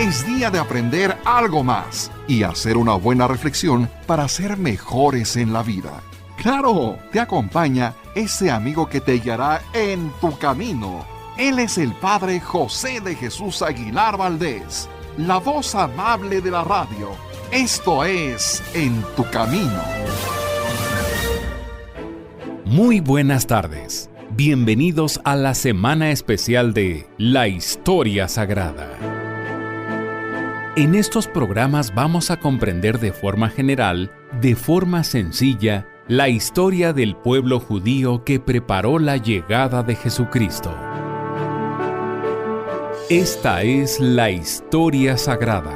Es día de aprender algo más y hacer una buena reflexión para ser mejores en la vida. ¡Claro! Te acompaña ese amigo que te guiará en tu camino. Él es el Padre José de Jesús Aguilar Valdés, la voz amable de la radio. Esto es En tu Camino. Muy buenas tardes. Bienvenidos a la semana especial de La Historia Sagrada. En estos programas vamos a comprender de forma general, de forma sencilla, la historia del pueblo judío que preparó la llegada de Jesucristo. Esta es la Historia Sagrada.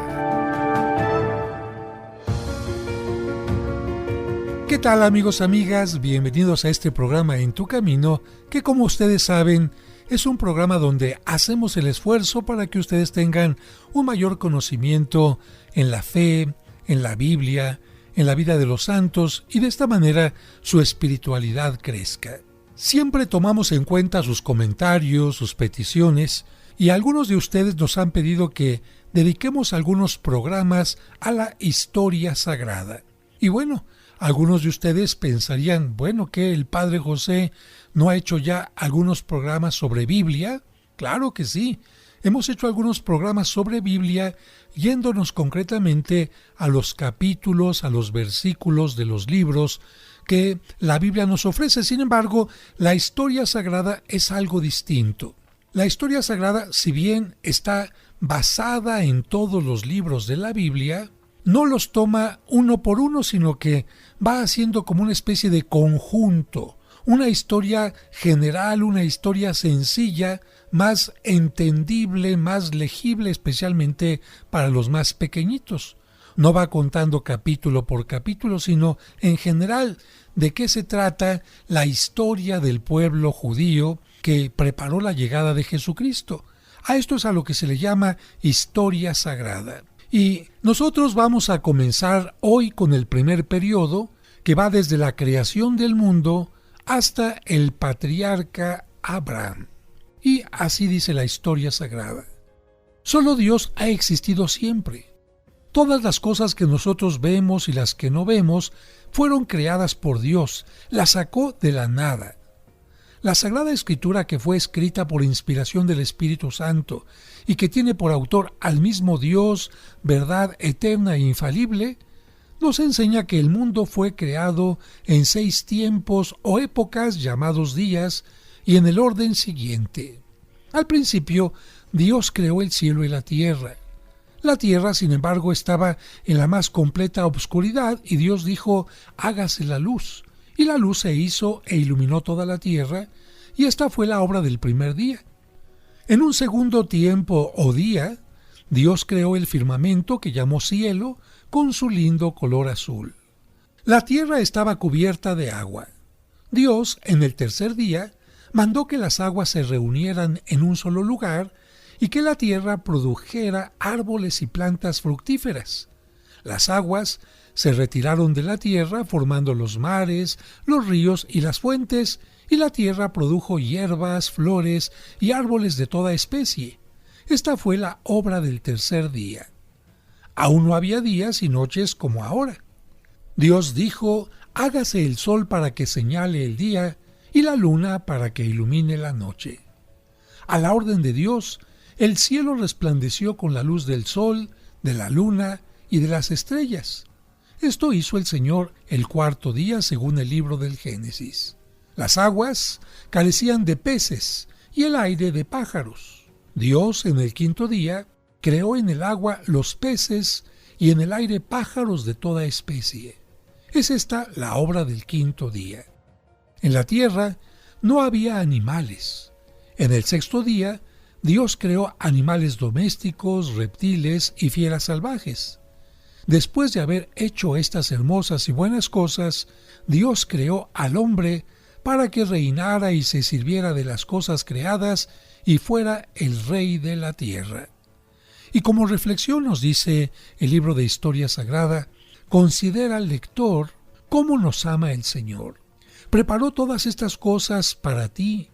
¿Qué tal, amigos, amigas? Bienvenidos a este programa En tu Camino, que como ustedes saben, es un programa donde hacemos el esfuerzo para que ustedes tengan un mayor conocimiento en la fe, en la Biblia, en la vida de los santos, y de esta manera su espiritualidad crezca. Siempre tomamos en cuenta sus comentarios, sus peticiones, y algunos de ustedes nos han pedido que dediquemos algunos programas a la historia sagrada. Y bueno, algunos de ustedes pensarían, ¿que el Padre José no ha hecho ya algunos programas sobre Biblia? Claro que sí. Hemos hecho algunos programas sobre Biblia yéndonos concretamente a los capítulos, a los versículos de los libros que la Biblia nos ofrece. Sin embargo, la historia sagrada es algo distinto. La historia sagrada, si bien está basada en todos los libros de la Biblia, no los toma uno por uno, sino que va haciendo como una especie de conjunto, una historia general, una historia sencilla, más entendible, más legible, especialmente para los más pequeñitos. No va contando capítulo por capítulo, sino en general de qué se trata la historia del pueblo judío que preparó la llegada de Jesucristo. A esto es a lo que se le llama historia sagrada. Y nosotros vamos a comenzar hoy con el primer periodo, que va desde la creación del mundo hasta el patriarca Abraham. Y así dice la historia sagrada. Solo Dios ha existido siempre. Todas las cosas que nosotros vemos y las que no vemos fueron creadas por Dios, las sacó de la nada. La Sagrada Escritura, que fue escrita por inspiración del Espíritu Santo y que tiene por autor al mismo Dios, verdad eterna e infalible, nos enseña que el mundo fue creado en 6 tiempos o épocas llamados días y en el orden siguiente. Al principio, Dios creó el cielo y la tierra. La tierra, sin embargo, estaba en la más completa obscuridad y Dios dijo, hágase la luz. Y la luz se hizo e iluminó toda la tierra, y esta fue la obra del primer día. En un segundo tiempo o día, Dios creó el firmamento que llamó cielo, con su lindo color azul. La tierra estaba cubierta de agua. Dios, en el tercer día, mandó que las aguas se reunieran en un solo lugar y que la tierra produjera árboles y plantas fructíferas. Las aguas se retiraron de la tierra formando los mares, los ríos y las fuentes, y la tierra produjo hierbas, flores y árboles de toda especie. Esta fue la obra del tercer día. Aún no había días y noches como ahora. Dios dijo, hágase el sol para que señale el día y la luna para que ilumine la noche. A la orden de Dios, el cielo resplandeció con la luz del sol, de la luna y de las estrellas. Esto hizo el Señor el cuarto día según el libro del Génesis. Las aguas carecían de peces y el aire de pájaros. Dios en el quinto día creó en el agua los peces y en el aire pájaros de toda especie. Es esta la obra del quinto día. En la tierra no había animales. En el sexto día Dios creó animales domésticos, reptiles y fieras salvajes. Después de haber hecho estas hermosas y buenas cosas, Dios creó al hombre para que reinara y se sirviera de las cosas creadas y fuera el rey de la tierra. Y como reflexión nos dice el libro de Historia Sagrada, considera al lector cómo nos ama el Señor. Preparó todas estas cosas para ti,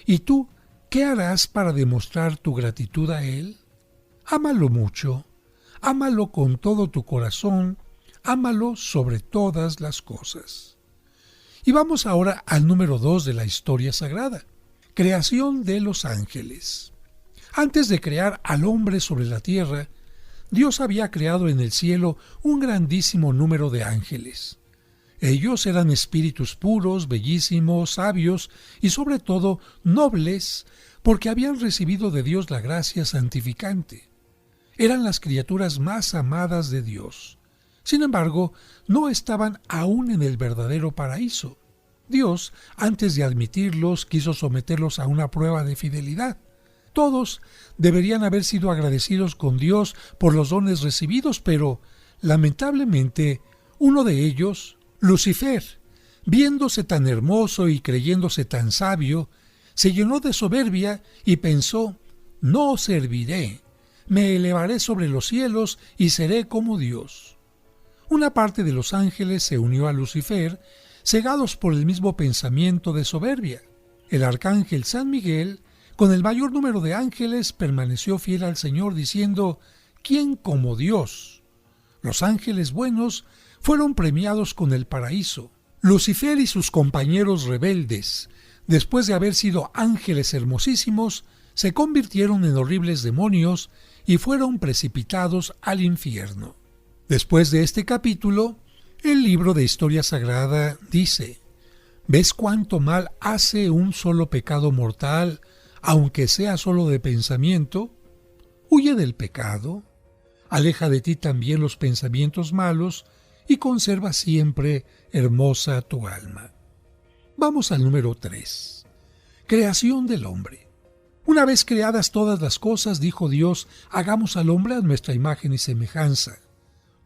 y tú, ¿qué harás para demostrar tu gratitud a Él? Ámalo mucho, ámalo con todo tu corazón, ámalo sobre todas las cosas. Y vamos ahora al número 2 de la historia sagrada, creación de los ángeles. Antes de crear al hombre sobre la tierra, Dios había creado en el cielo un grandísimo número de ángeles. Ellos eran espíritus puros, bellísimos, sabios y sobre todo nobles, porque habían recibido de Dios la gracia santificante. Eran las criaturas más amadas de Dios. Sin embargo, no estaban aún en el verdadero paraíso. Dios, antes de admitirlos, quiso someterlos a una prueba de fidelidad. Todos deberían haber sido agradecidos con Dios por los dones recibidos, pero, lamentablemente, uno de ellos, Lucifer, viéndose tan hermoso y creyéndose tan sabio, se llenó de soberbia y pensó: «No serviré, me elevaré sobre los cielos y seré como Dios». Una parte de los ángeles se unió a Lucifer, cegados por el mismo pensamiento de soberbia. El arcángel San Miguel, con el mayor número de ángeles, permaneció fiel al Señor, diciendo: «¿Quién como Dios?». Los ángeles buenos fueron premiados con el paraíso. Lucifer y sus compañeros rebeldes, después de haber sido ángeles hermosísimos, se convirtieron en horribles demonios y fueron precipitados al infierno. Después de este capítulo, el libro de Historia Sagrada dice: «¿Ves cuánto mal hace un solo pecado mortal, aunque sea solo de pensamiento? Huye del pecado, aleja de ti también los pensamientos malos y conserva siempre hermosa tu alma». Vamos al número 3. Creación del hombre. Una vez creadas todas las cosas, dijo Dios: «Hagamos al hombre a nuestra imagen y semejanza».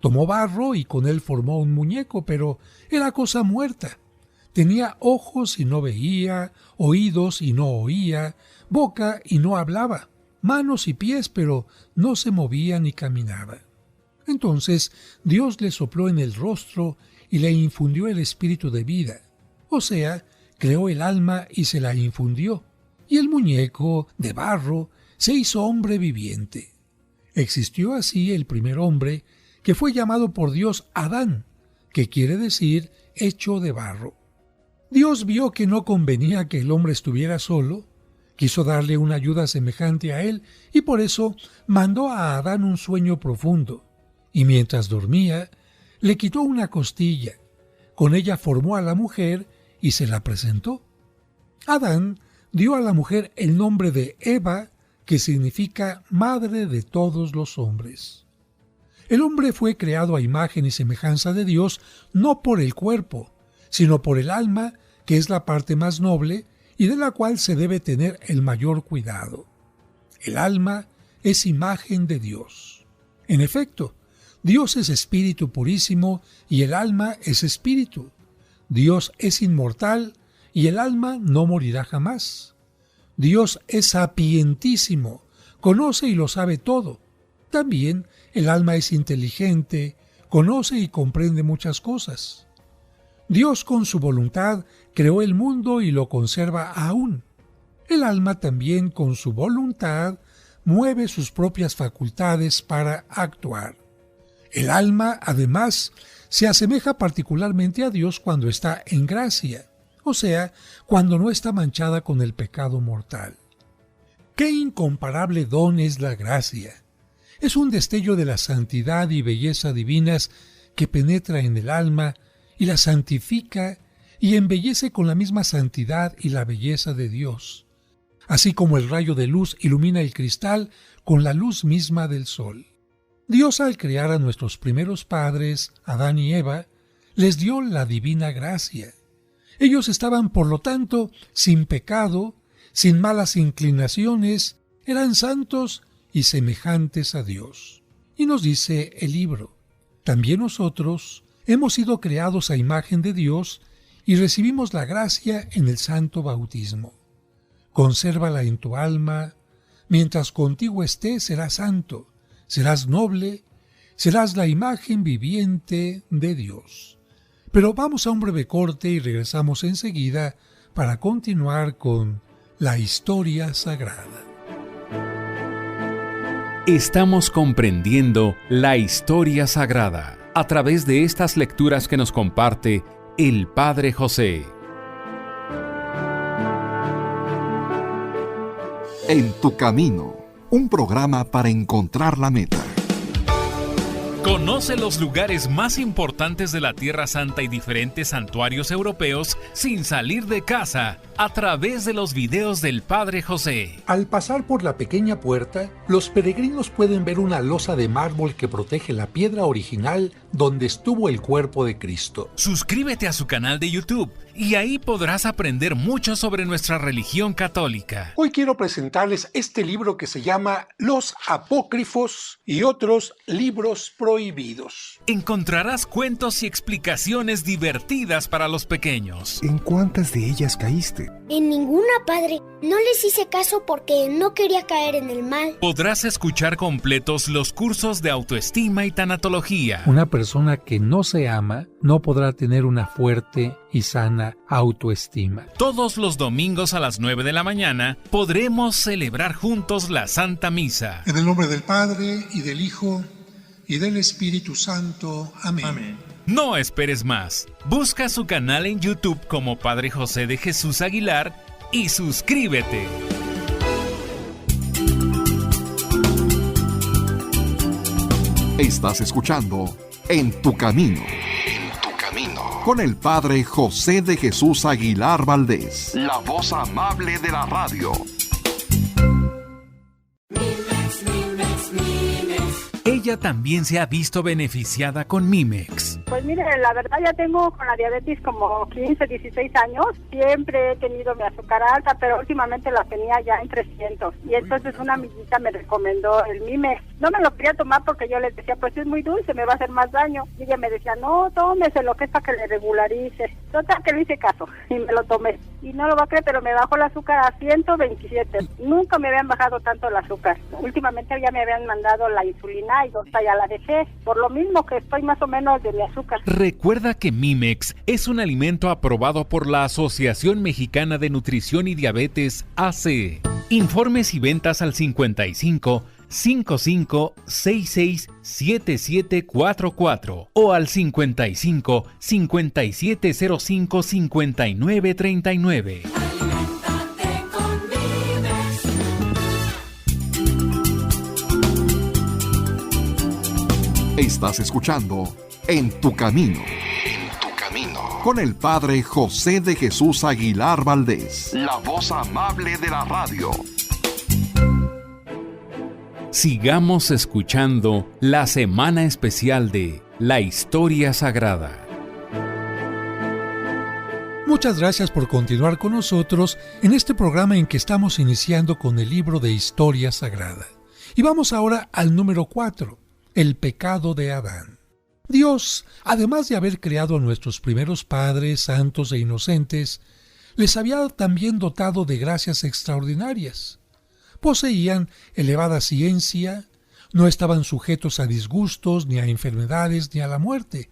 Tomó barro y con él formó un muñeco, pero era cosa muerta. Tenía ojos y no veía, oídos y no oía, boca y no hablaba, manos y pies, pero no se movía ni caminaba. Entonces Dios le sopló en el rostro y le infundió el espíritu de vida, o sea, creó el alma y se la infundió, y el muñeco de barro se hizo hombre viviente. Existió así el primer hombre, que fue llamado por Dios Adán, que quiere decir hecho de barro. Dios vio que no convenía que el hombre estuviera solo, quiso darle una ayuda semejante a él y por eso mandó a Adán un sueño profundo, y mientras dormía le quitó una costilla, con ella formó a la mujer y se la presentó. Adán dio a la mujer el nombre de Eva, que significa madre de todos los hombres. El hombre fue creado a imagen y semejanza de Dios no por el cuerpo, sino por el alma, que es la parte más noble y de la cual se debe tener el mayor cuidado. El alma es imagen de Dios. En efecto, Dios es espíritu purísimo y el alma es espíritu. Dios es inmortal y el alma no morirá jamás. Dios es sapientísimo, conoce y lo sabe todo. También el alma es inteligente, conoce y comprende muchas cosas. Dios con su voluntad creó el mundo y lo conserva aún. El alma también con su voluntad mueve sus propias facultades para actuar. El alma, además, se asemeja particularmente a Dios cuando está en gracia, o sea, cuando no está manchada con el pecado mortal. ¡Qué incomparable don es la gracia! Es un destello de la santidad y belleza divinas que penetra en el alma y la santifica y embellece con la misma santidad y la belleza de Dios, así como el rayo de luz ilumina el cristal con la luz misma del sol. Dios, al crear a nuestros primeros padres, Adán y Eva, les dio la divina gracia. Ellos estaban, por lo tanto, sin pecado, sin malas inclinaciones, eran santos y semejantes a Dios. Y nos dice el libro: también nosotros hemos sido creados a imagen de Dios y recibimos la gracia en el santo bautismo. Consérvala en tu alma, mientras contigo esté serás santo, serás noble, serás la imagen viviente de Dios. Pero vamos a un breve corte y regresamos enseguida para continuar con la historia sagrada. Estamos comprendiendo la historia sagrada a través de estas lecturas que nos comparte el Padre José. En tu camino, un programa para encontrar la meta. Conoce los lugares más importantes de la Tierra Santa y diferentes santuarios europeos sin salir de casa a través de los videos del Padre José. Al pasar por la pequeña puerta, los peregrinos pueden ver una losa de mármol que protege la piedra original donde estuvo el cuerpo de Cristo. Suscríbete a su canal de YouTube y ahí podrás aprender mucho sobre nuestra religión católica. Hoy quiero presentarles este libro que se llama Los Apócrifos y otros libros prohibidos. Encontrarás cuentos y explicaciones divertidas para los pequeños. ¿En cuántas de ellas caíste? En ninguna, padre. No les hice caso porque no quería caer en el mal. Podrás escuchar completos los cursos de autoestima y tanatología. Una persona que no se ama no podrá tener una fuerte y sana autoestima. Todos los domingos a las 9 de la mañana podremos celebrar juntos la Santa Misa. En el nombre del Padre, y del Hijo, y del Espíritu Santo. Amén. Amén. No esperes más. Busca su canal en YouTube como Padre José de Jesús Aguilar y suscríbete. Estás escuchando En tu camino. En tu camino. Con el Padre José de Jesús Aguilar Valdés. La voz amable de la radio. Ella también se ha visto beneficiada con Mimex. Pues mire, la verdad ya tengo con la diabetes como 15, 16 años. Siempre he tenido mi azúcar alta, pero últimamente la tenía ya en 300. Y entonces una amiguita me recomendó el Mimex. No me lo quería tomar porque yo le decía, pues es muy dulce, me va a hacer más daño. Y ella me decía, no, tómese lo que es para que le regularice. Total que le hice caso y me lo tomé. Y no lo va a creer, pero me bajó el azúcar a 127. Nunca me habían bajado tanto el azúcar. Últimamente ya me habían mandado la insulina y ya la dejé. Por lo mismo que estoy más o menos de mi azúcar. Recuerda que Mimex es un alimento aprobado por la Asociación Mexicana de Nutrición y Diabetes AC. Informes y ventas al 55 55 66 7744 o al 55 5705 5939. Estás escuchando En tu camino. En tu camino. Con el Padre José de Jesús Aguilar Valdés. La voz amable de la radio. Sigamos escuchando la semana especial de La Historia Sagrada. Muchas gracias por continuar con nosotros en este programa en que estamos iniciando con el libro de Historia Sagrada. Y vamos ahora al número 4, el pecado de Adán. Dios, además de haber creado a nuestros primeros padres santos e inocentes, les había también dotado de gracias extraordinarias. Poseían elevada ciencia, no estaban sujetos a disgustos, ni a enfermedades, ni a la muerte.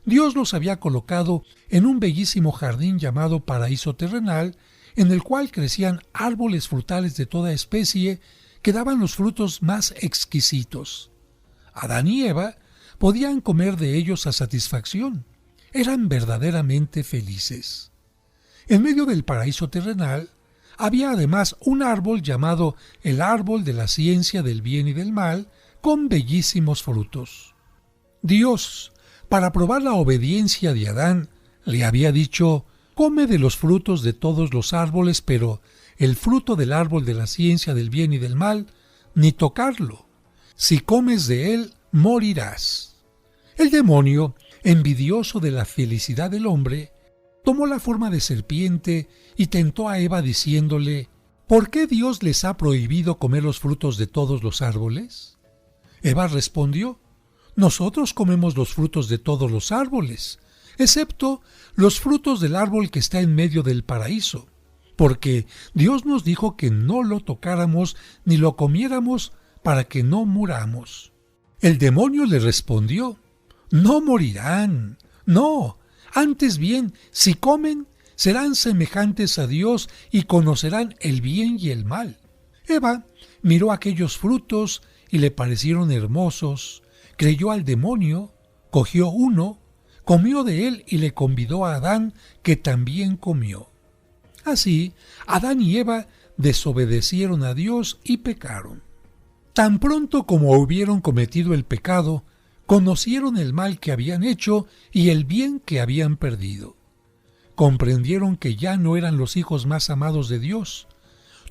Dios los había colocado en un bellísimo jardín llamado paraíso terrenal, en el cual crecían árboles frutales de toda especie que daban los frutos más exquisitos. Adán y Eva podían comer de ellos a satisfacción. Eran verdaderamente felices. En medio del paraíso terrenal había además un árbol llamado el árbol de la ciencia del bien y del mal, con bellísimos frutos. Dios, para probar la obediencia de Adán, le había dicho: come de los frutos de todos los árboles, pero el fruto del árbol de la ciencia del bien y del mal, ni tocarlo. Si comes de él, morirás. El demonio, envidioso de la felicidad del hombre, tomó la forma de serpiente y tentó a Eva diciéndole: ¿por qué Dios les ha prohibido comer los frutos de todos los árboles? Eva respondió: nosotros comemos los frutos de todos los árboles, excepto los frutos del árbol que está en medio del paraíso, porque Dios nos dijo que no lo tocáramos ni lo comiéramos para que no muramos. El demonio le respondió: no morirán, no. Antes bien, si comen, serán semejantes a Dios y conocerán el bien y el mal. Eva miró aquellos frutos y le parecieron hermosos, creyó al demonio, cogió uno, comió de él y le convidó a Adán, que también comió. Así, Adán y Eva desobedecieron a Dios y pecaron. Tan pronto como hubieron cometido el pecado, conocieron el mal que habían hecho y el bien que habían perdido. Comprendieron que ya no eran los hijos más amados de Dios.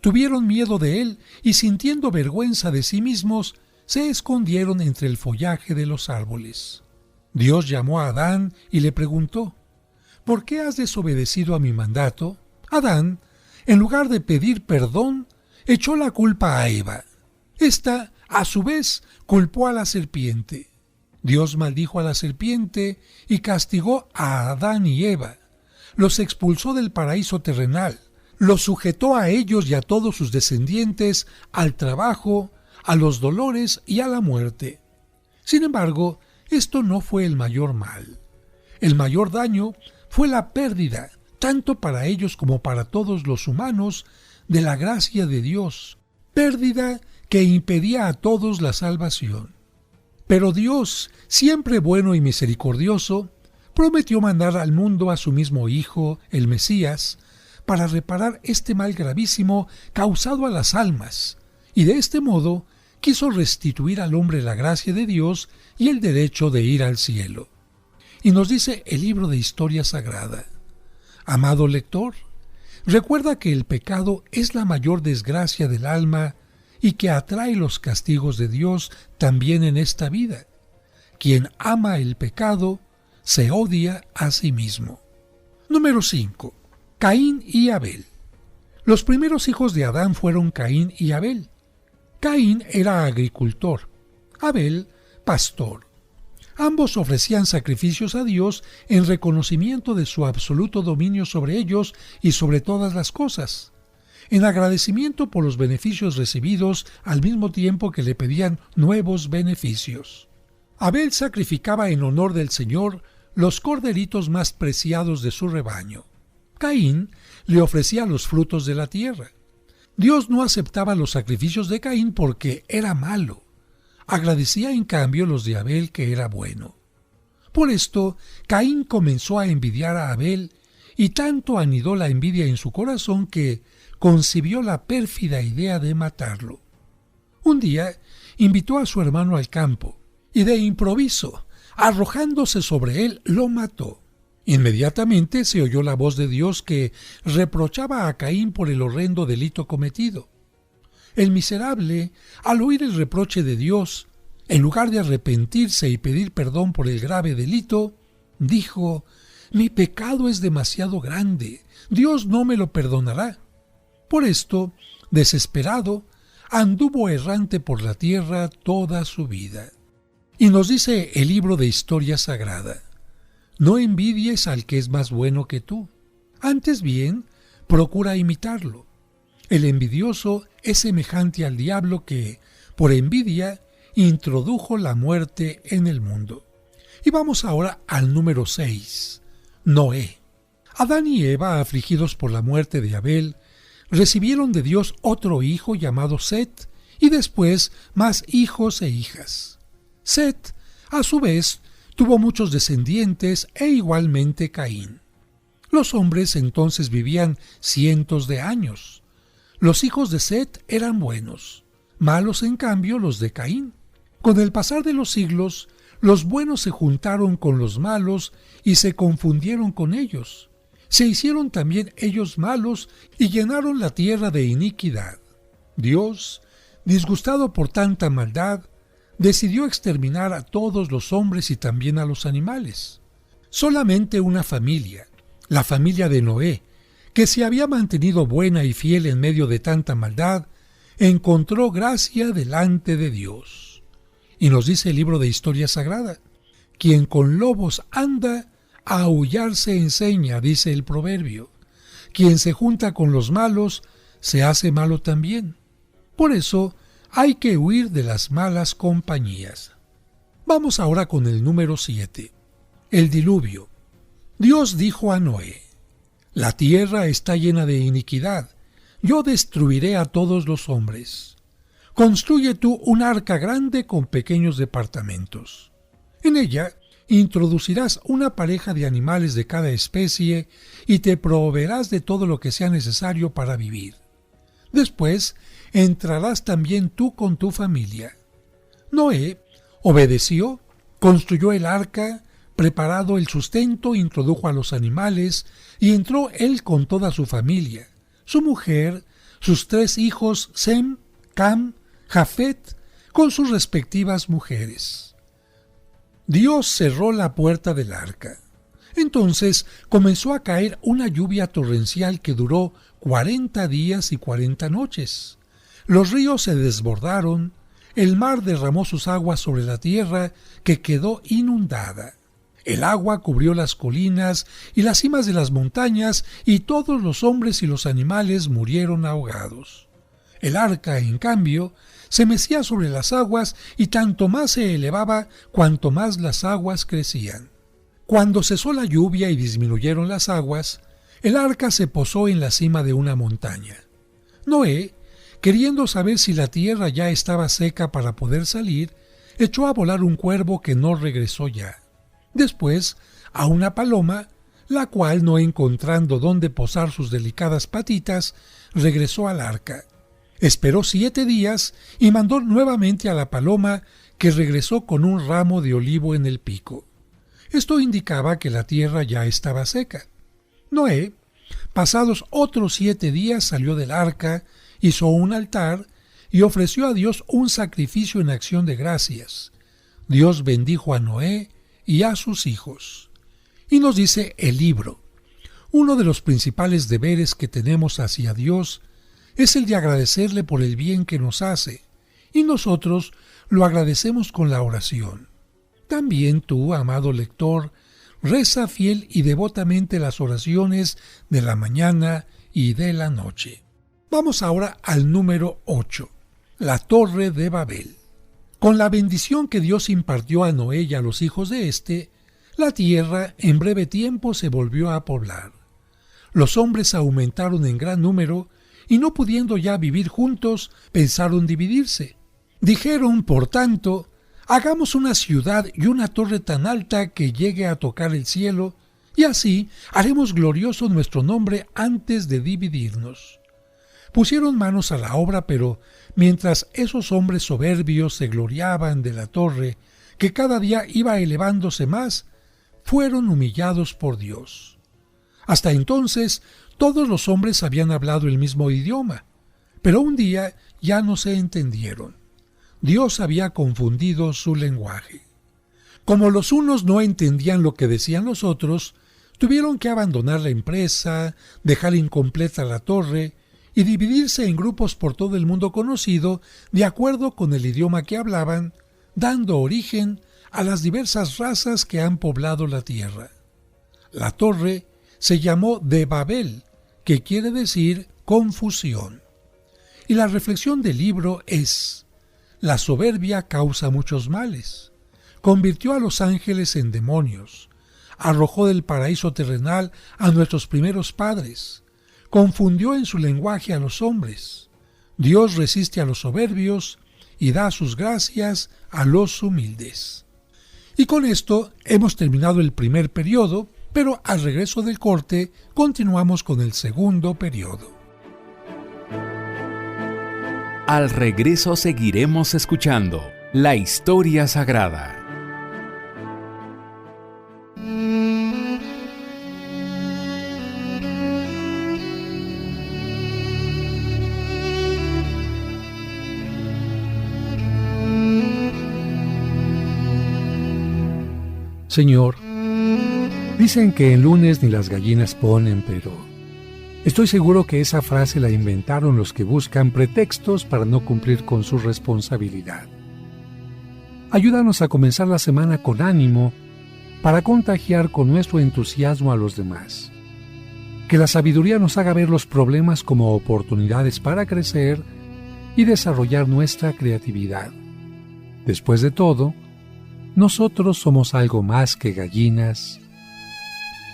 Tuvieron miedo de Él y, sintiendo vergüenza de sí mismos, se escondieron entre el follaje de los árboles. Dios llamó a Adán y le preguntó: ¿por qué has desobedecido a mi mandato? Adán, en lugar de pedir perdón, echó la culpa a Eva. Esta, a su vez, culpó a la serpiente. Dios maldijo a la serpiente y castigó a Adán y Eva. Los expulsó del paraíso terrenal, los sujetó a ellos y a todos sus descendientes al trabajo, a los dolores y a la muerte. Sin embargo, esto no fue el mayor mal. El mayor daño fue la pérdida, tanto para ellos como para todos los humanos, de la gracia de Dios, pérdida que impedía a todos la salvación. Pero Dios, siempre bueno y misericordioso, prometió mandar al mundo a su mismo Hijo, el Mesías, para reparar este mal gravísimo causado a las almas, y de este modo quiso restituir al hombre la gracia de Dios y el derecho de ir al cielo. Y nos dice el libro de Historia Sagrada: amado lector, recuerda que el pecado es la mayor desgracia del alma y que atrae los castigos de Dios también en esta vida. Quien ama el pecado se odia a sí mismo. Número 5. Caín y Abel. Los primeros hijos de Adán fueron Caín y Abel. Caín era agricultor, Abel pastor. Ambos ofrecían sacrificios a Dios en reconocimiento de su absoluto dominio sobre ellos y sobre todas las cosas, en agradecimiento por los beneficios recibidos al mismo tiempo que le pedían nuevos beneficios. Abel sacrificaba en honor del Señor los corderitos más preciados de su rebaño. Caín le ofrecía los frutos de la tierra. Dios no aceptaba los sacrificios de Caín porque era malo. Agradecía en cambio los de Abel, que era bueno. Por esto, Caín comenzó a envidiar a Abel, y tanto anidó la envidia en su corazón que concibió la pérfida idea de matarlo. Un día invitó a su hermano al campo, y de improviso, arrojándose sobre él, lo mató. Inmediatamente se oyó la voz de Dios que reprochaba a Caín por el horrendo delito cometido. El miserable, al oír el reproche de Dios, en lugar de arrepentirse y pedir perdón por el grave delito, dijo: «Mi pecado es demasiado grande, Dios no me lo perdonará». Por esto, desesperado, anduvo errante por la tierra toda su vida. Y nos dice el libro de Historia Sagrada: no envidies al que es más bueno que tú, antes bien, procura imitarlo. El envidioso es semejante al diablo que, por envidia, introdujo la muerte en el mundo. Y vamos ahora al número 6, Noé. Adán y Eva, afligidos por la muerte de Abel, recibieron de Dios otro hijo llamado Set, y después más hijos e hijas. Set, a su vez, tuvo muchos descendientes e igualmente Caín. Los hombres entonces vivían cientos de años. Los hijos de Set eran buenos, malos en cambio los de Caín. Con el pasar de los siglos, los buenos se juntaron con los malos y se confundieron con ellos. Se hicieron también ellos malos y llenaron la tierra de iniquidad. Dios, disgustado por tanta maldad, decidió exterminar a todos los hombres y también a los animales. Solamente una familia, la familia de Noé, que se había mantenido buena y fiel en medio de tanta maldad, encontró gracia delante de Dios. Y nos dice el libro de Historia Sagrada: quien con lobos anda, a aullar se enseña, dice el proverbio. Quien se junta con los malos, se hace malo también. Por eso, hay que huir de las malas compañías. Vamos ahora con el número 7, el diluvio. Dios dijo a Noé: la tierra está llena de iniquidad, yo destruiré a todos los hombres. Construye tú un arca grande con pequeños departamentos. En ella introducirás una pareja de animales de cada especie y te proveerás de todo lo que sea necesario para vivir. Después entrarás también tú con tu familia. Noé obedeció, construyó el arca, preparado el sustento, introdujo a los animales y entró él con toda su familia, su mujer, sus 3 hijos, Sem, Cam, Jafet, con sus respectivas mujeres. Dios cerró la puerta del arca. Entonces comenzó a caer una lluvia torrencial que duró 40 días y 40 noches. Los ríos se desbordaron, el mar derramó sus aguas sobre la tierra que quedó inundada. El agua cubrió las colinas y las cimas de las montañas, y todos los hombres y los animales murieron ahogados. El arca, en cambio, se mecía sobre las aguas y tanto más se elevaba cuanto más las aguas crecían. Cuando cesó la lluvia y disminuyeron las aguas, el arca se posó en la cima de una montaña. Noé, queriendo saber si la tierra ya estaba seca para poder salir, echó a volar un cuervo que no regresó ya. Después, a una paloma, la cual, no encontrando dónde posar sus delicadas patitas, regresó al arca. Esperó 7 días y mandó nuevamente a la paloma, que regresó con un ramo de olivo en el pico. Esto indicaba que la tierra ya estaba seca. Noé, pasados otros 7 días, salió del arca, hizo un altar y ofreció a Dios un sacrificio en acción de gracias. Dios bendijo a Noé y a sus hijos. Y nos dice el libro: uno de los principales deberes que tenemos hacia Dios es el de agradecerle por el bien que nos hace, y nosotros lo agradecemos con la oración. También tú, amado lector, reza fiel y devotamente las oraciones de la mañana y de la noche. Vamos ahora al número 8, la Torre de Babel. Con la bendición que Dios impartió a Noé y a los hijos de éste, la tierra en breve tiempo se volvió a poblar. Los hombres aumentaron en gran número y, no pudiendo ya vivir juntos, pensaron dividirse. Dijeron, por tanto: hagamos una ciudad y una torre tan alta que llegue a tocar el cielo, y así haremos glorioso nuestro nombre antes de dividirnos. Pusieron manos a la obra, pero mientras esos hombres soberbios se gloriaban de la torre, que cada día iba elevándose más, fueron humillados por Dios. Hasta entonces todos los hombres habían hablado el mismo idioma, pero un día ya no se entendieron. Dios había confundido su lenguaje. Como los unos no entendían lo que decían los otros, tuvieron que abandonar la empresa, dejar incompleta la torre y dividirse en grupos por todo el mundo conocido de acuerdo con el idioma que hablaban, dando origen a las diversas razas que han poblado la tierra. La torre se llamó de Babel, que quiere decir confusión. Y la reflexión del libro es: la soberbia causa muchos males. Convirtió a los ángeles en demonios, arrojó del paraíso terrenal a nuestros primeros padres, confundió en su lenguaje a los hombres. Dios resiste a los soberbios y da sus gracias a los humildes. Y con esto hemos terminado el primer periodo, pero al regreso del corte continuamos con el segundo periodo. Al regreso seguiremos escuchando la historia sagrada. Señor, dicen que el lunes ni las gallinas ponen, pero estoy seguro que esa frase la inventaron los que buscan pretextos para no cumplir con su responsabilidad. Ayúdanos a comenzar la semana con ánimo para contagiar con nuestro entusiasmo a los demás. Que la sabiduría nos haga ver los problemas como oportunidades para crecer y desarrollar nuestra creatividad. Después de todo, nosotros somos algo más que gallinas.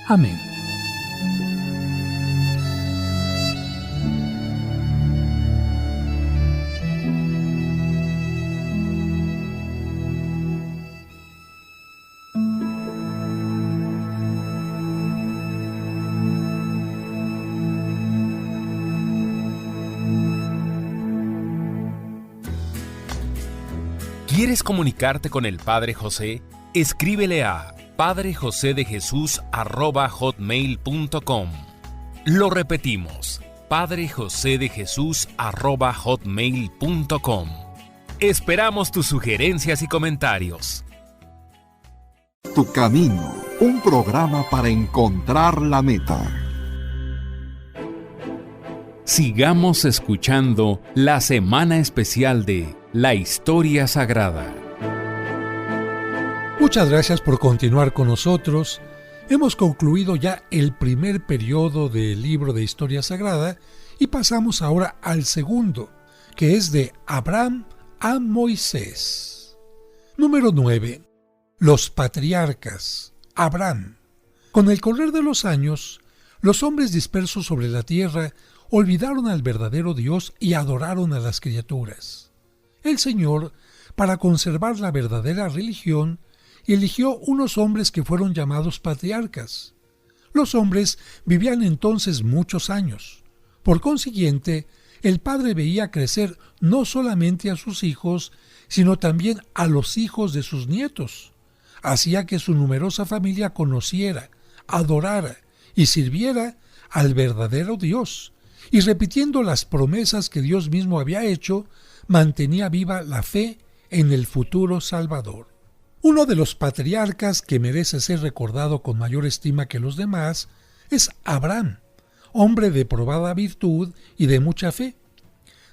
Amén. ¿Quieres comunicarte con el Padre José? Escríbele a padrejosedejesus@hotmail.com. Lo repetimos, padrejosedejesus@hotmail.com. Esperamos tus sugerencias y comentarios. Tu Camino, un programa para encontrar la meta. Sigamos escuchando la semana especial de La Historia Sagrada. Muchas gracias por continuar con nosotros. Hemos concluido ya el primer periodo del libro de Historia Sagrada y pasamos ahora al segundo, que es de Abraham a Moisés. Número 9. Los patriarcas. Abraham. Con el correr de los años, los hombres dispersos sobre la tierra olvidaron al verdadero Dios y adoraron a las criaturas. El Señor, para conservar la verdadera religión, eligió unos hombres que fueron llamados patriarcas. Los hombres vivían entonces muchos años. Por consiguiente, el padre veía crecer no solamente a sus hijos, sino también a los hijos de sus nietos. Hacía que su numerosa familia conociera, adorara y sirviera al verdadero Dios, y repitiendo las promesas que Dios mismo había hecho, mantenía viva la fe en el futuro Salvador. Uno de los patriarcas que merece ser recordado con mayor estima que los demás es Abraham, hombre de probada virtud y de mucha fe.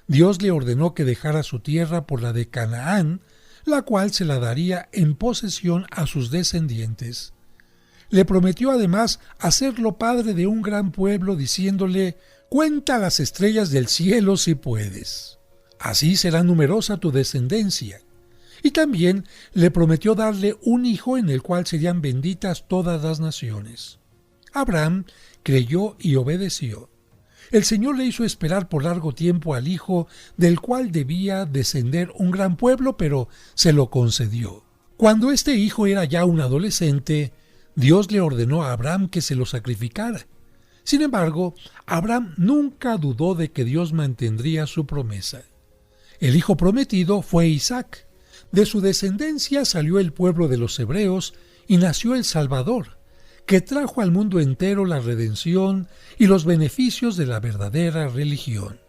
Dios le ordenó que dejara su tierra por la de Canaán, la cual se la daría en posesión a sus descendientes. Le prometió además hacerlo padre de un gran pueblo, diciéndole: «Cuenta las estrellas del cielo si puedes. Así será numerosa tu descendencia». Y también le prometió darle un hijo en el cual serían benditas todas las naciones. Abraham creyó y obedeció. El Señor le hizo esperar por largo tiempo al hijo del cual debía descender un gran pueblo, pero se lo concedió. Cuando este hijo era ya un adolescente, Dios le ordenó a Abraham que se lo sacrificara. Sin embargo, Abraham nunca dudó de que Dios mantendría su promesa. El hijo prometido fue Isaac. De su descendencia salió el pueblo de los hebreos y nació el Salvador, que trajo al mundo entero la redención y los beneficios de la verdadera religión.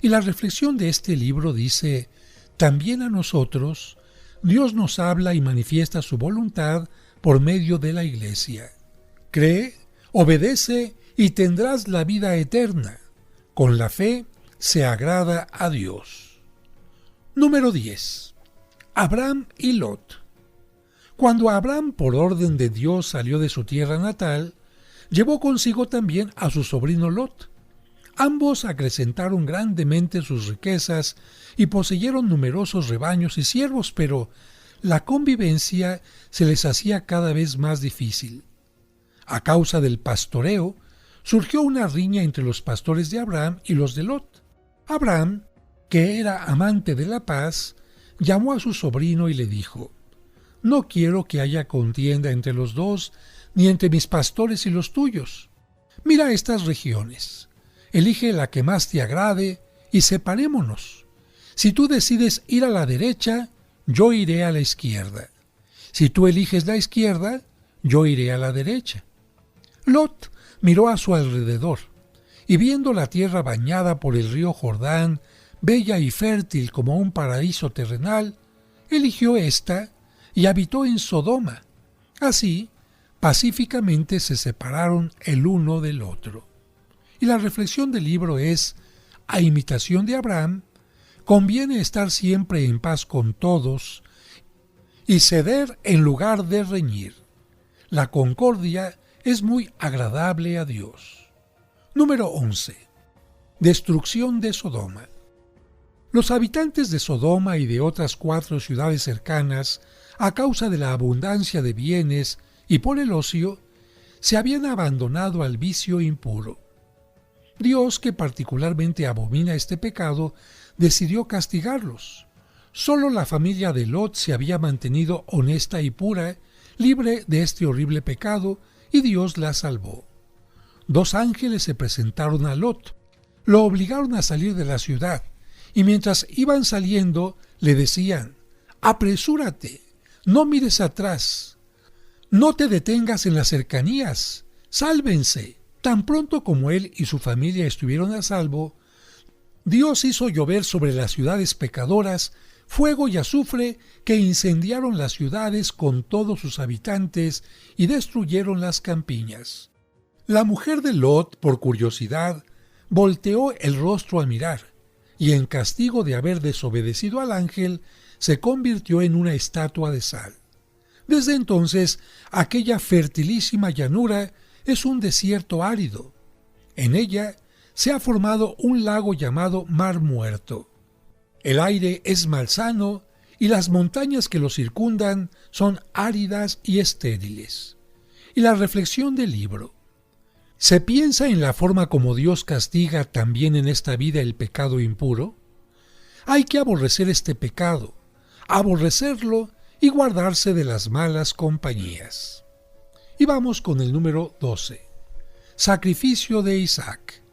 Y la reflexión de este libro dice: también a nosotros Dios nos habla y manifiesta su voluntad por medio de la Iglesia. Cree, obedece y tendrás la vida eterna. Con la fe se agrada a Dios. Número 10. Abraham y Lot. Cuando Abraham, por orden de Dios, salió de su tierra natal, llevó consigo también a su sobrino Lot. Ambos acrecentaron grandemente sus riquezas y poseyeron numerosos rebaños y siervos, pero la convivencia se les hacía cada vez más difícil. A causa del pastoreo, surgió una riña entre los pastores de Abraham y los de Lot. Abraham, que era amante de la paz, llamó a su sobrino y le dijo: «No quiero que haya contienda entre los dos, ni entre mis pastores y los tuyos. Mira estas regiones, elige la que más te agrade y separémonos. Si tú decides ir a la derecha, yo iré a la izquierda. Si tú eliges la izquierda, yo iré a la derecha». Lot miró a su alrededor, y viendo la tierra bañada por el río Jordán, bella y fértil como un paraíso terrenal, eligió esta y habitó en Sodoma. Así, pacíficamente se separaron el uno del otro. Y la reflexión del libro es: a imitación de Abraham, conviene estar siempre en paz con todos y ceder en lugar de reñir. La concordia es muy agradable a Dios. Número 11. Destrucción de Sodoma. Los habitantes de Sodoma y de otras 4 ciudades cercanas, a causa de la abundancia de bienes y por el ocio, se habían abandonado al vicio impuro. Dios, que particularmente abomina este pecado, decidió castigarlos. Solo la familia de Lot se había mantenido honesta y pura, libre de este horrible pecado, y Dios la salvó. 2 ángeles se presentaron a Lot, lo obligaron a salir de la ciudad, y mientras iban saliendo le decían: Apresúrate, no mires atrás, no te detengas en las cercanías, sálvense. Tan pronto como él y su familia estuvieron a salvo, Dios hizo llover sobre las ciudades pecadoras fuego y azufre que incendiaron las ciudades con todos sus habitantes y destruyeron las campiñas. La mujer de Lot, por curiosidad, volteó el rostro a mirar, y en castigo de haber desobedecido al ángel, se convirtió en una estatua de sal. Desde entonces, aquella fertilísima llanura es un desierto árido. En ella se ha formado un lago llamado Mar Muerto. El aire es malsano y las montañas que lo circundan son áridas y estériles. Y la reflexión del libro. ¿Se piensa en la forma como Dios castiga también en esta vida el pecado impuro? Hay que aborrecer este pecado, aborrecerlo y guardarse de las malas compañías. Y vamos con el número 12. Sacrificio de Isaac.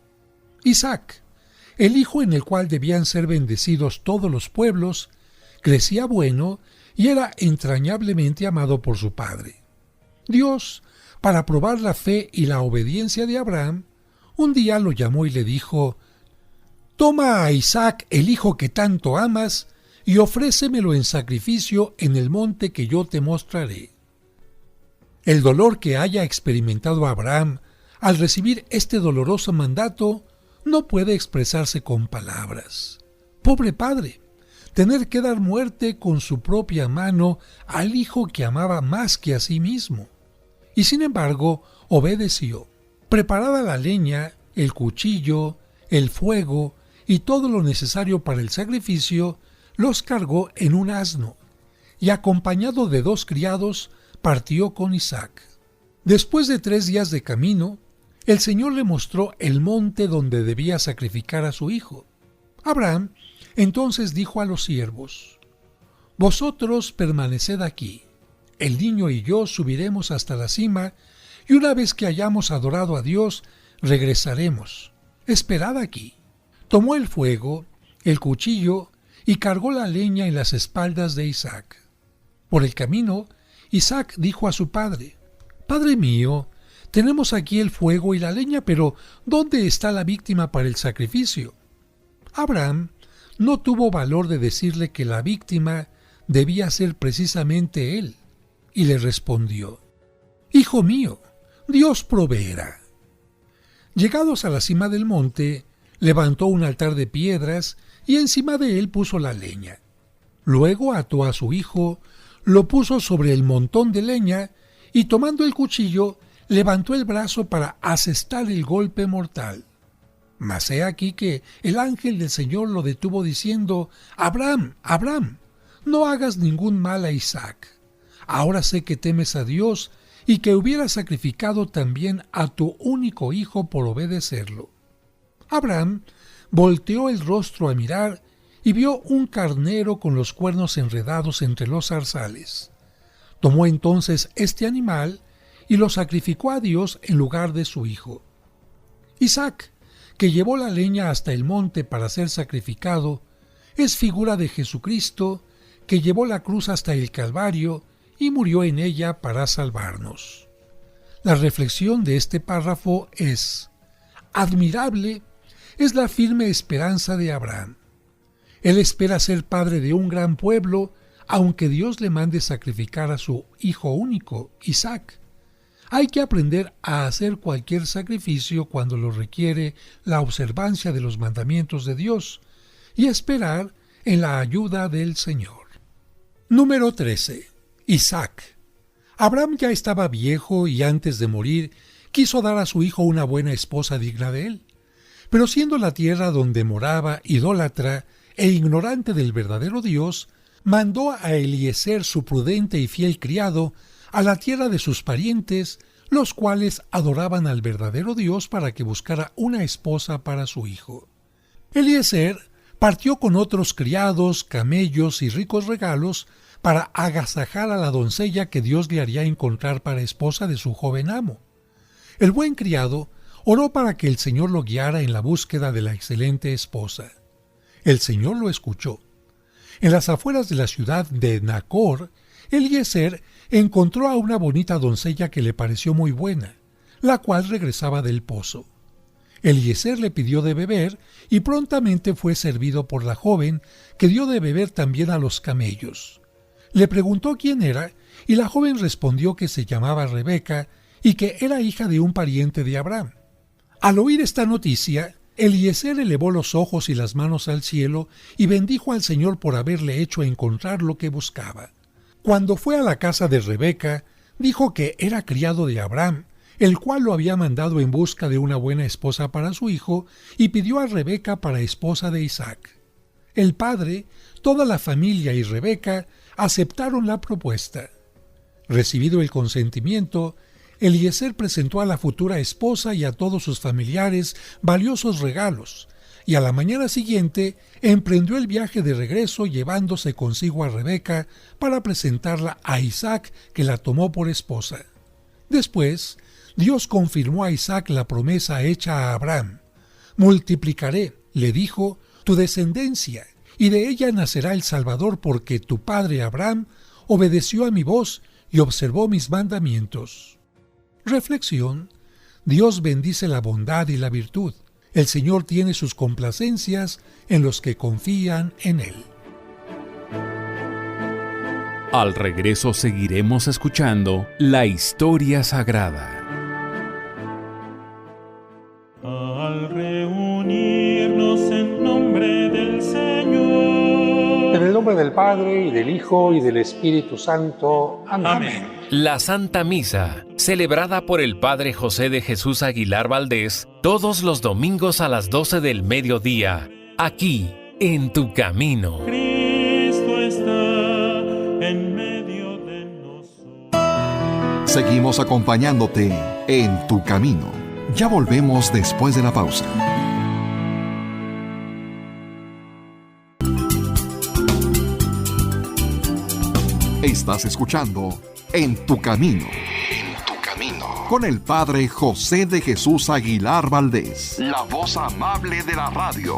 Isaac, el hijo en el cual debían ser bendecidos todos los pueblos, crecía bueno y era entrañablemente amado por su padre. Dios, para probar la fe y la obediencia de Abraham, un día lo llamó y le dijo: «Toma a Isaac, el hijo que tanto amas, y ofrécemelo en sacrificio en el monte que yo te mostraré». El dolor que haya experimentado Abraham al recibir este doloroso mandato no puede expresarse con palabras. Pobre padre, tener que dar muerte con su propia mano al hijo que amaba más que a sí mismo. Y sin embargo, obedeció. Preparada la leña, el cuchillo, el fuego y todo lo necesario para el sacrificio, los cargó en un asno, y acompañado de 2 criados, partió con Isaac. Después de 3 días de camino, el Señor le mostró el monte donde debía sacrificar a su hijo. Abraham entonces dijo a los siervos: «Vosotros permaneced aquí, el niño y yo subiremos hasta la cima, y una vez que hayamos adorado a Dios, regresaremos. Esperad aquí». Tomó el fuego, el cuchillo, y cargó la leña en las espaldas de Isaac. Por el camino, Isaac dijo a su padre: «Padre mío, tenemos aquí el fuego y la leña, pero ¿dónde está la víctima para el sacrificio?». Abraham no tuvo valor de decirle que la víctima debía ser precisamente él, y le respondió: «Hijo mío, Dios proveerá». Llegados a la cima del monte, levantó un altar de piedras y encima de él puso la leña. Luego ató a su hijo, lo puso sobre el montón de leña y tomando el cuchillo, levantó el brazo para asestar el golpe mortal. Mas he aquí que el ángel del Señor lo detuvo diciendo: «Abraham, Abraham, no hagas ningún mal a Isaac. Ahora sé que temes a Dios y que hubieras sacrificado también a tu único hijo por obedecerlo». Abraham volteó el rostro a mirar y vio un carnero con los cuernos enredados entre los zarzales. Tomó entonces este animal y lo sacrificó a Dios en lugar de su hijo. Isaac, que llevó la leña hasta el monte para ser sacrificado, es figura de Jesucristo, que llevó la cruz hasta el Calvario y murió en ella para salvarnos. La reflexión de este párrafo es: admirable es la firme esperanza de Abraham. Él espera ser padre de un gran pueblo, aunque Dios le mande sacrificar a su hijo único, Isaac. Hay que aprender a hacer cualquier sacrificio cuando lo requiere la observancia de los mandamientos de Dios y esperar en la ayuda del Señor. Número 13. Isaac. Abraham ya estaba viejo y antes de morir quiso dar a su hijo una buena esposa digna de él. Pero siendo la tierra donde moraba idólatra e ignorante del verdadero Dios, mandó a Eliezer, su prudente y fiel criado, a la tierra de sus parientes, los cuales adoraban al verdadero Dios, para que buscara una esposa para su hijo. Eliezer partió con otros criados, camellos y ricos regalos para agasajar a la doncella que Dios le haría encontrar para esposa de su joven amo. El buen criado oró para que el Señor lo guiara en la búsqueda de la excelente esposa. El Señor lo escuchó. En las afueras de la ciudad de Nacor, Eliezer encontró a una bonita doncella que le pareció muy buena, la cual regresaba del pozo. Eliezer le pidió de beber y prontamente fue servido por la joven, que dio de beber también a los camellos. Le preguntó quién era y la joven respondió que se llamaba Rebeca y que era hija de un pariente de Abraham. Al oír esta noticia, Eliezer elevó los ojos y las manos al cielo y bendijo al Señor por haberle hecho encontrar lo que buscaba. Cuando fue a la casa de Rebeca, dijo que era criado de Abraham, el cual lo había mandado en busca de una buena esposa para su hijo, y pidió a Rebeca para esposa de Isaac. El padre, toda la familia y Rebeca aceptaron la propuesta. Recibido el consentimiento, Eliezer presentó a la futura esposa y a todos sus familiares valiosos regalos, y a la mañana siguiente emprendió el viaje de regreso llevándose consigo a Rebeca para presentarla a Isaac, que la tomó por esposa. Después, Dios confirmó a Isaac la promesa hecha a Abraham. «Multiplicaré», le dijo, «tu descendencia, y de ella nacerá el Salvador, porque tu padre Abraham obedeció a mi voz y observó mis mandamientos». Reflexión: Dios bendice la bondad y la virtud. El Señor tiene sus complacencias en los que confían en Él. Al regreso seguiremos escuchando la historia sagrada. Al reunirnos en nombre del Señor. En el nombre del Padre, y del Hijo, y del Espíritu Santo. Amén. La Santa Misa, celebrada por el Padre José de Jesús Aguilar Valdés, todos los domingos a las 12 del mediodía, aquí, en Tu Camino. Cristo está en medio de nosotros. Seguimos acompañándote en Tu Camino. Ya volvemos después de la pausa. Estás escuchando En Tu Camino. En Tu Camino. Con el Padre José de Jesús Aguilar Valdés, la voz amable de la radio.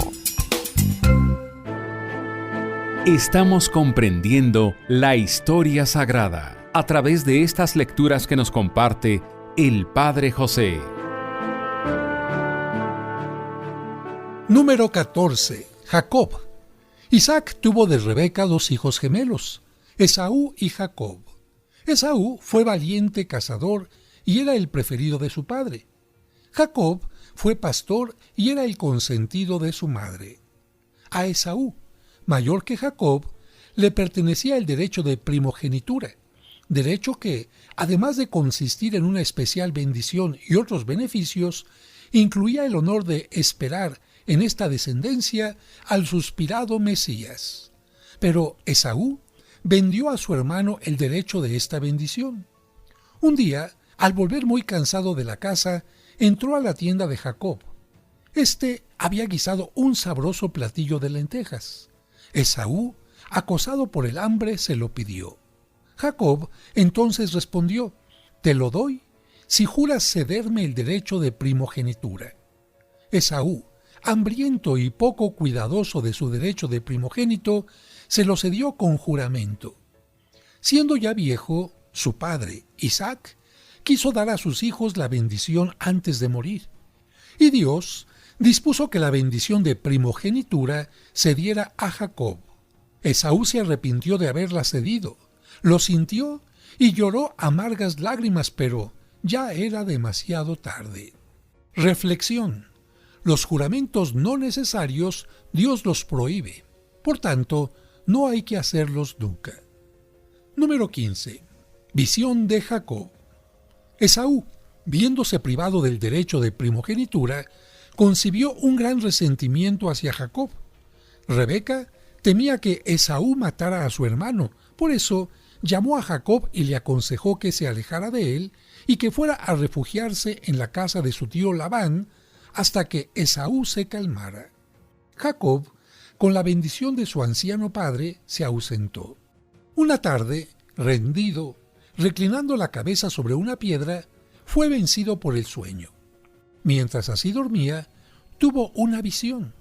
Estamos comprendiendo la historia sagrada a través de estas lecturas que nos comparte el Padre José. Número 14. Jacob. Isaac tuvo de Rebeca 2 hijos gemelos, Esaú y Jacob. Esaú fue valiente cazador y era el preferido de su padre. Jacob fue pastor y era el consentido de su madre. A Esaú, mayor que Jacob, le pertenecía el derecho de primogenitura, derecho que, además de consistir en una especial bendición y otros beneficios, incluía el honor de esperar en esta descendencia al suspirado Mesías. Pero Esaú vendió a su hermano el derecho de esta bendición. Un día, al volver muy cansado de la caza, entró a la tienda de Jacob. Este había guisado un sabroso platillo de lentejas. Esaú, acosado por el hambre, se lo pidió. Jacob entonces respondió: «Te lo doy si juras cederme el derecho de primogenitura». Esaú, hambriento y poco cuidadoso de su derecho de primogénito, se lo cedió con juramento. Siendo ya viejo, su padre, Isaac, quiso dar a sus hijos la bendición antes de morir, y Dios dispuso que la bendición de primogenitura se diera a Jacob. Esaú se arrepintió de haberla cedido, lo sintió y lloró amargas lágrimas, pero ya era demasiado tarde. Reflexión: los juramentos no necesarios Dios los prohíbe, por tanto, no hay que hacerlos nunca. Número 15. Visión de Jacob. Esaú, viéndose privado del derecho de primogenitura, concibió un gran resentimiento hacia Jacob. Rebeca temía que Esaú matara a su hermano, por eso llamó a Jacob y le aconsejó que se alejara de él y que fuera a refugiarse en la casa de su tío Labán hasta que Esaú se calmara. Jacob, con la bendición de su anciano padre, se ausentó. Una tarde, rendido, reclinando la cabeza sobre una piedra, fue vencido por el sueño. Mientras así dormía, tuvo una visión.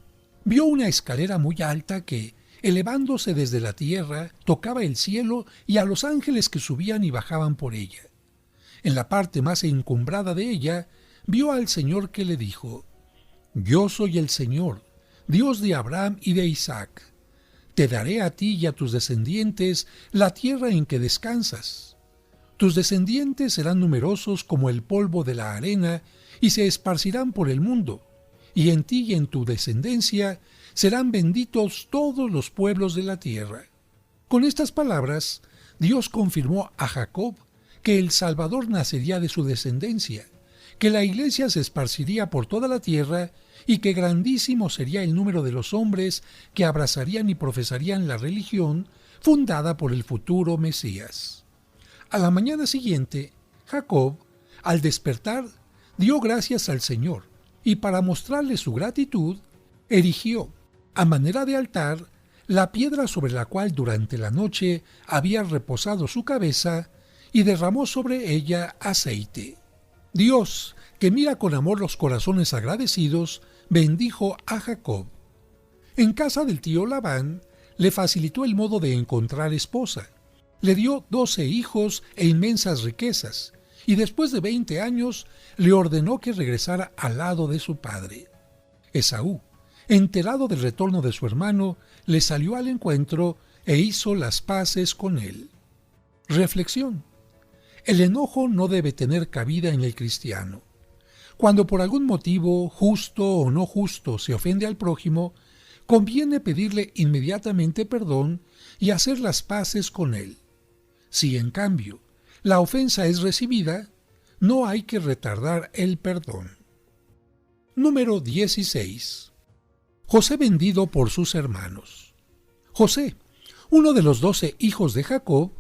Vio una escalera muy alta que, elevándose desde la tierra, tocaba el cielo y a los ángeles que subían y bajaban por ella. En la parte más encumbrada de ella, vio al Señor que le dijo: Yo soy el Señor, Dios de Abraham y de Isaac. Te daré a ti y a tus descendientes la tierra en que descansas. Tus descendientes serán numerosos como el polvo de la arena y se esparcirán por el mundo, y en ti y en tu descendencia serán benditos todos los pueblos de la tierra. Con estas palabras, Dios confirmó a Jacob que el Salvador nacería de su descendencia, que la Iglesia se esparciría por toda la tierra y que grandísimo sería el número de los hombres que abrazarían y profesarían la religión fundada por el futuro Mesías. A la mañana siguiente, Jacob, al despertar, dio gracias al Señor y para mostrarle su gratitud, erigió, a manera de altar, la piedra sobre la cual durante la noche había reposado su cabeza y derramó sobre ella aceite. Dios, que mira con amor los corazones agradecidos, bendijo a Jacob. En casa del tío Labán, le facilitó el modo de encontrar esposa. Le dio 12 hijos e inmensas riquezas, y después de 20 años le ordenó que regresara al lado de su padre. Esaú, enterado del retorno de su hermano, le salió al encuentro e hizo las paces con él. Reflexión. El enojo no debe tener cabida en el cristiano. Cuando por algún motivo, justo o no justo, se ofende al prójimo, conviene pedirle inmediatamente perdón y hacer las paces con él. Si, en cambio, la ofensa es recibida, no hay que retardar el perdón. Número 16. José vendido por sus hermanos. José, uno de los 12 hijos de Jacob,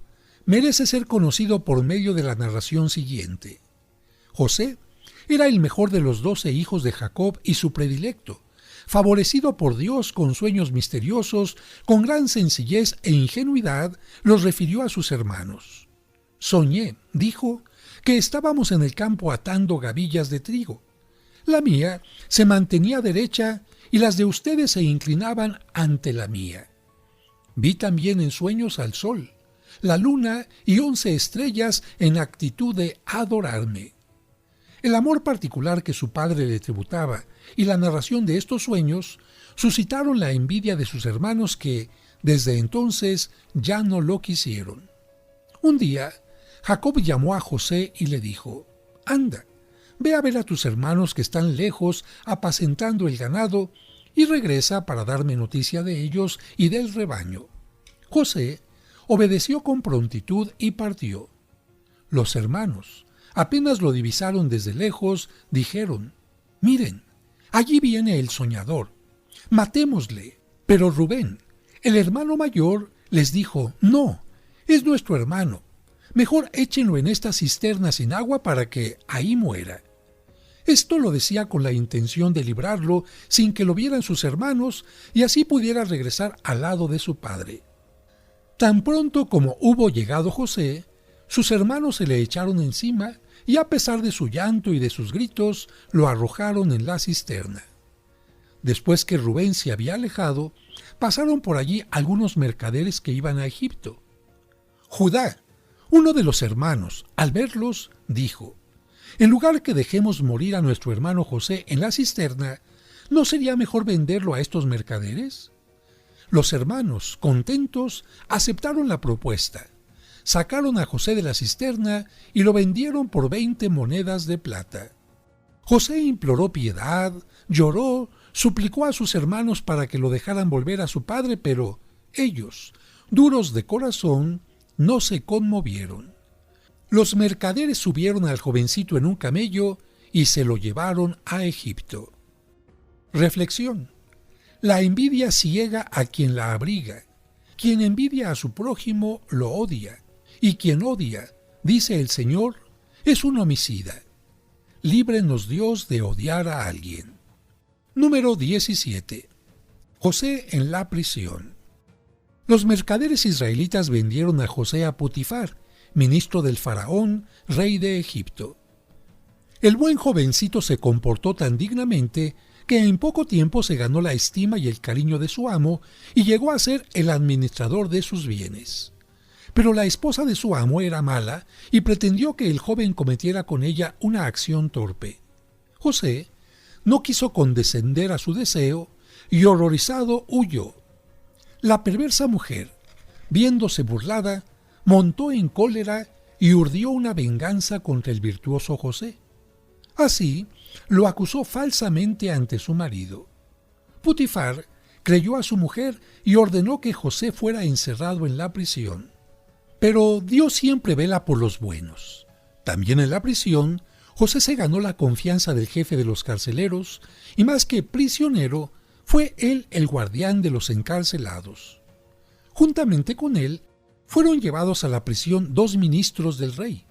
merece ser conocido por medio de la narración siguiente. José era el mejor de los 12 hijos de Jacob y su predilecto, favorecido por Dios con sueños misteriosos, con gran sencillez e ingenuidad, los refirió a sus hermanos. Soñé, dijo, que estábamos en el campo atando gavillas de trigo. La mía se mantenía derecha y las de ustedes se inclinaban ante la mía. Vi también en sueños al sol, la luna y 11 estrellas en actitud de adorarme. El amor particular que su padre le tributaba y la narración de estos sueños suscitaron la envidia de sus hermanos que, desde entonces, ya no lo quisieron. Un día, Jacob llamó a José y le dijo: «Anda, ve a ver a tus hermanos que están lejos apacentando el ganado y regresa para darme noticia de ellos y del rebaño». José obedeció con prontitud y partió. Los hermanos, apenas lo divisaron desde lejos, dijeron: «Miren, allí viene el soñador, matémosle». Pero Rubén, el hermano mayor, les dijo: «No, es nuestro hermano. Mejor échenlo en esta cisterna sin agua para que ahí muera». Esto lo decía con la intención de librarlo sin que lo vieran sus hermanos y así pudiera regresar al lado de su padre. Tan pronto como hubo llegado José, sus hermanos se le echaron encima y a pesar de su llanto y de sus gritos, lo arrojaron en la cisterna. Después que Rubén se había alejado, pasaron por allí algunos mercaderes que iban a Egipto. Judá, uno de los hermanos, al verlos, dijo: «En lugar que dejemos morir a nuestro hermano José en la cisterna, ¿no sería mejor venderlo a estos mercaderes?». Los hermanos, contentos, aceptaron la propuesta. Sacaron a José de la cisterna y lo vendieron por 20 monedas de plata. José imploró piedad, lloró, suplicó a sus hermanos para que lo dejaran volver a su padre, pero ellos, duros de corazón, no se conmovieron. Los mercaderes subieron al jovencito en un camello y se lo llevaron a Egipto. Reflexión. La envidia ciega a quien la abriga. Quien envidia a su prójimo lo odia, y quien odia, dice el Señor, es un homicida. Líbrenos Dios de odiar a alguien. Número 17. José en la prisión. Los mercaderes israelitas vendieron a José a Potifar, ministro del faraón, rey de Egipto. El buen jovencito se comportó tan dignamente que en poco tiempo se ganó la estima y el cariño de su amo y llegó a ser el administrador de sus bienes. Pero la esposa de su amo era mala y pretendió que el joven cometiera con ella una acción torpe. José no quiso condescender a su deseo y horrorizado huyó. La perversa mujer, viéndose burlada, montó en cólera y urdió una venganza contra el virtuoso José. Así, lo acusó falsamente ante su marido. Putifar creyó a su mujer y ordenó que José fuera encerrado en la prisión. Pero Dios siempre vela por los buenos. También en la prisión, José se ganó la confianza del jefe de los carceleros y más que prisionero, fue él el guardián de los encarcelados. Juntamente con él, fueron llevados a la prisión 2 ministros del rey.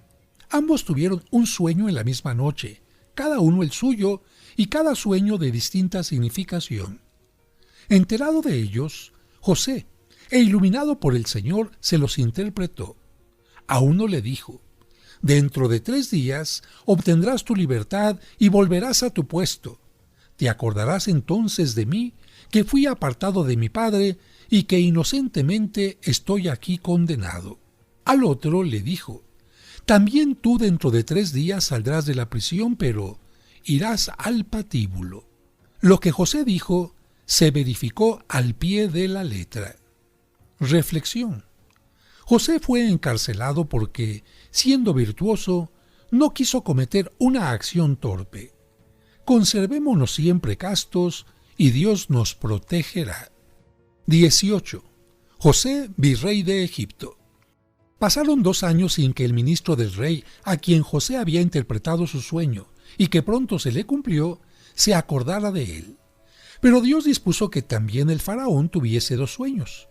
Ambos tuvieron un sueño en la misma noche, cada uno el suyo y cada sueño de distinta significación. Enterado de ellos, José, iluminado por el Señor, se los interpretó. A uno le dijo: «Dentro de 3 días obtendrás tu libertad y volverás a tu puesto. Te acordarás entonces de mí, que fui apartado de mi padre y que inocentemente estoy aquí condenado». Al otro le dijo: «También tú dentro de 3 días saldrás de la prisión, pero irás al patíbulo». Lo que José dijo se verificó al pie de la letra. Reflexión. José fue encarcelado porque, siendo virtuoso, no quiso cometer una acción torpe. Conservémonos siempre castos y Dios nos protegerá. 18. José, virrey de Egipto. Pasaron 2 años sin que el ministro del rey, a quien José había interpretado su sueño y que pronto se le cumplió, se acordara de él. Pero Dios dispuso que también el faraón tuviese 2 sueños.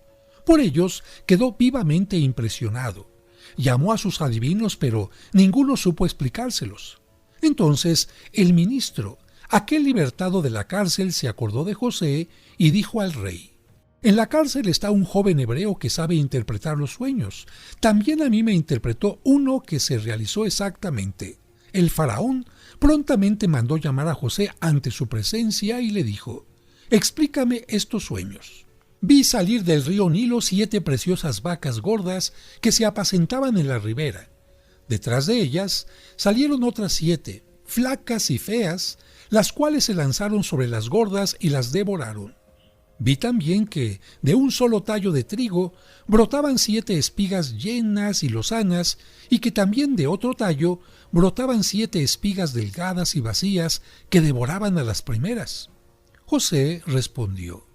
Por ellos quedó vivamente impresionado. Llamó a sus adivinos, pero ninguno supo explicárselos. Entonces el ministro, aquel libertado de la cárcel, se acordó de José y dijo al rey: «En la cárcel está un joven hebreo que sabe interpretar los sueños. También a mí me interpretó uno que se realizó exactamente». El faraón prontamente mandó llamar a José ante su presencia y le dijo: «Explícame estos sueños». Vi salir del río Nilo 7 preciosas vacas gordas que se apacentaban en la ribera. Detrás de ellas salieron otras 7, flacas y feas, las cuales se lanzaron sobre las gordas y las devoraron. Vi también que de un solo tallo de trigo brotaban 7 espigas llenas y lozanas, y que también de otro tallo brotaban 7 espigas delgadas y vacías que devoraban a las primeras. José respondió: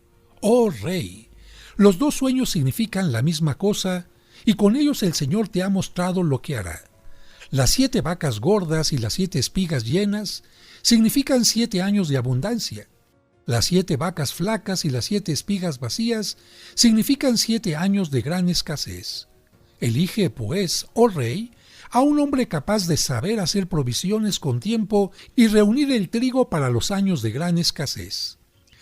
«Oh rey, los 2 sueños significan la misma cosa, y con ellos el Señor te ha mostrado lo que hará. Las 7 vacas gordas y las 7 espigas llenas significan 7 años de abundancia. Las 7 vacas flacas y las 7 espigas vacías significan 7 años de gran escasez. Elige, pues, oh rey, a un hombre capaz de saber hacer provisiones con tiempo y reunir el trigo para los años de gran escasez».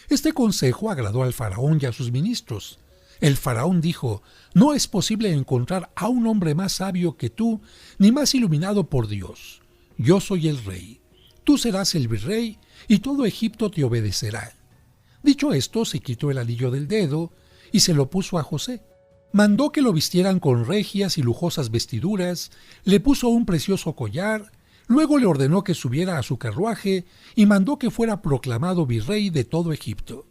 Este consejo agradó al faraón y a sus ministros. El faraón dijo: «No es posible encontrar a un hombre más sabio que tú, ni más iluminado por Dios. Yo soy el rey. Tú serás el virrey, y todo Egipto te obedecerá». Dicho esto, se quitó el anillo del dedo y se lo puso a José. Mandó que lo vistieran con regias y lujosas vestiduras, le puso un precioso collar. Luego le ordenó que subiera a su carruaje y mandó que fuera proclamado virrey de todo Egipto.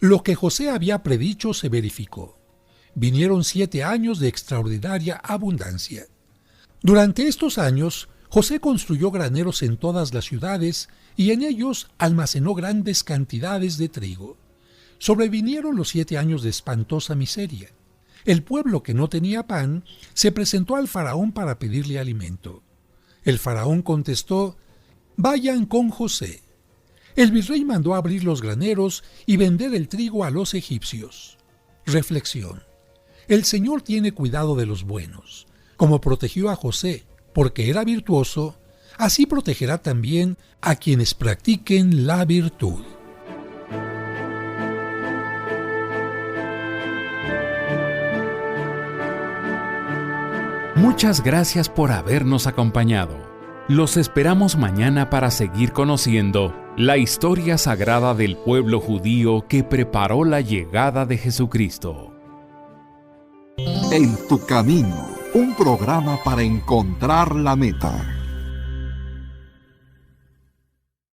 Lo que José había predicho se verificó. Vinieron 7 años de extraordinaria abundancia. Durante estos años, José construyó graneros en todas las ciudades y en ellos almacenó grandes cantidades de trigo. Sobrevinieron los 7 años de espantosa miseria. El pueblo que no tenía pan se presentó al faraón para pedirle alimento. El faraón contestó: «Vayan con José». El virrey mandó abrir los graneros y vender el trigo a los egipcios. Reflexión. El Señor tiene cuidado de los buenos. Como protegió a José porque era virtuoso, así protegerá también a quienes practiquen la virtud. Muchas gracias por habernos acompañado. Los esperamos mañana para seguir conociendo La historia sagrada del pueblo judío que preparó la llegada de Jesucristo. En tu camino, un programa para encontrar la meta.